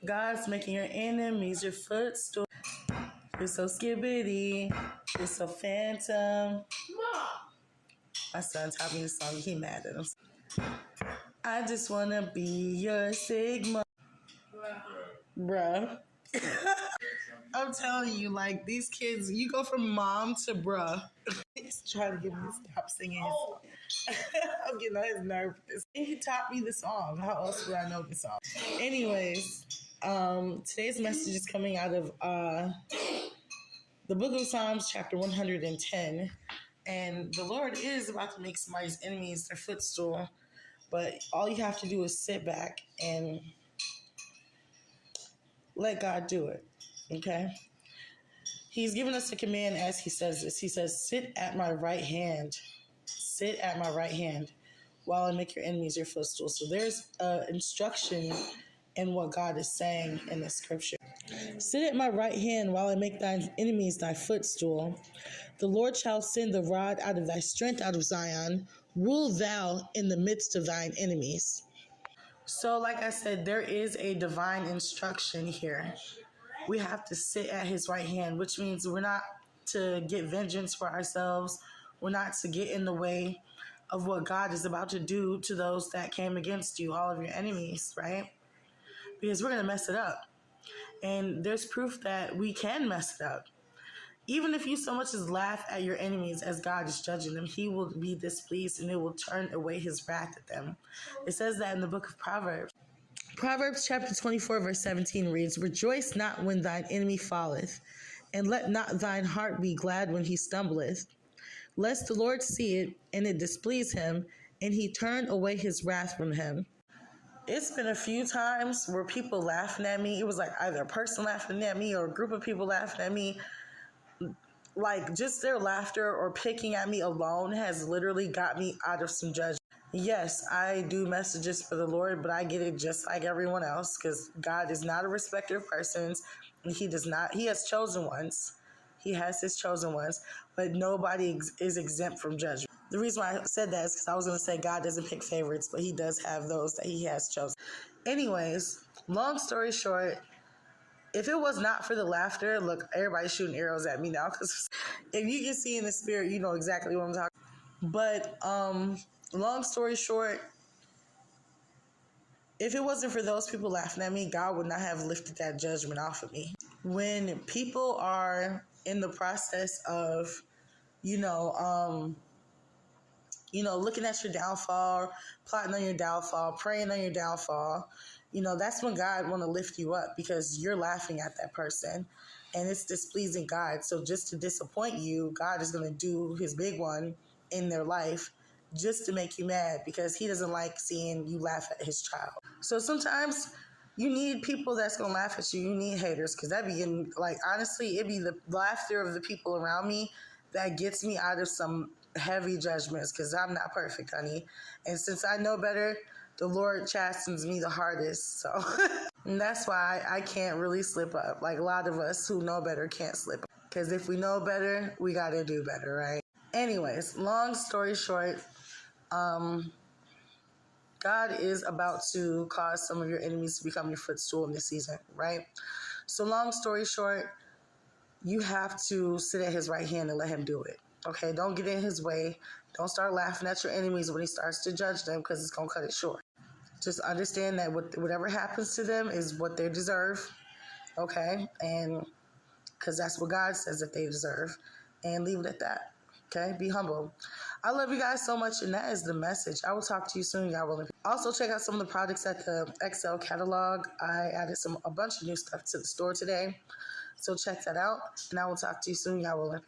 God's making your enemies your footstool. You're so skibbity. You're so phantom. My son taught me this song. He mad at him. I just want to be your Sigma. Bruh. I'm telling you, like, these kids, you go from mom to bruh. He's trying to get me to stop singing his song. I'm getting on his nerve with this. He taught me the song. How else would I know the song? Anyways, today's message is coming out of the book of Psalms, chapter 110. And the Lord is about to make somebody's enemies their footstool. But all you have to do is sit back and let God do it. Okay? He's given us a command as he says this. He says, sit at my right hand. Sit at my right hand while I make your enemies your footstool. So there's instruction in what God is saying in the scripture. Sit at my right hand while I make thine enemies thy footstool. The Lord shall send the rod out of thy strength out of Zion. Rule thou in the midst of thine enemies. So like I said, there is a divine instruction here. We have to sit at his right hand, which means we're not to get vengeance for ourselves. We're not to get in the way of what God is about to do to those that came against you, all of your enemies, right? Because we're going to mess it up. And there's proof that we can mess it up. Even if you so much as laugh at your enemies as God is judging them, he will be displeased and it will turn away his wrath at them. It says that in the book of Proverbs. Proverbs chapter 24, verse 17 reads, rejoice not when thine enemy falleth, and let not thine heart be glad when he stumbleth, lest the Lord see it, and it displease him, and he turn away his wrath from him. It's been a few times where people laughing at me. It was like either a person laughing at me or a group of people laughing at me. Like just their laughter or picking at me alone has literally got me out of some judgment. Yes, I do messages for the Lord, but I get it just like everyone else because God is not a respecter of persons. He has chosen ones. He has his chosen ones, but nobody is exempt from judgment. The reason why I said that is because I was going to say God doesn't pick favorites, but he does have those that he has chosen. Anyways, long story short, if it was not for the laughter, look, everybody's shooting arrows at me now because if you can see in the spirit, you know exactly what I'm talking about. But long story short, if it wasn't for those people laughing at me, God would not have lifted that judgment off of me. When people are in the process of, looking at your downfall, plotting on your downfall, praying on your downfall, that's when God want to lift you up because you're laughing at that person and it's displeasing God. So just to disappoint you, God is going to do his big one in their life just to make you mad because he doesn't like seeing you laugh at his child. So sometimes you need people that's going to laugh at you. You need haters because that be getting, honestly, it'd be the laughter of the people around me that gets me out of some heavy judgments because I'm not perfect, honey. And since I know better, the Lord chastens me the hardest. So and that's why I can't really slip up. Like a lot of us who know better can't slip up. Because if we know better, we got to do better, right? Anyways, long story short, God is about to cause some of your enemies to become your footstool in this season, right? So long story short, you have to sit at his right hand and let him do it. Okay, don't get in his way. Don't start laughing at your enemies when he starts to judge them because it's going to cut it short. Just understand that whatever happens to them is what they deserve, okay? And because that's what God says that they deserve. And leave it at that, okay? Be humble. I love you guys so much, and that is the message. I will talk to you soon, y'all. Will also check out some of the products at the XL catalog. I added a bunch of new stuff to the store today. So check that out, and I will talk to you soon, y'all. Will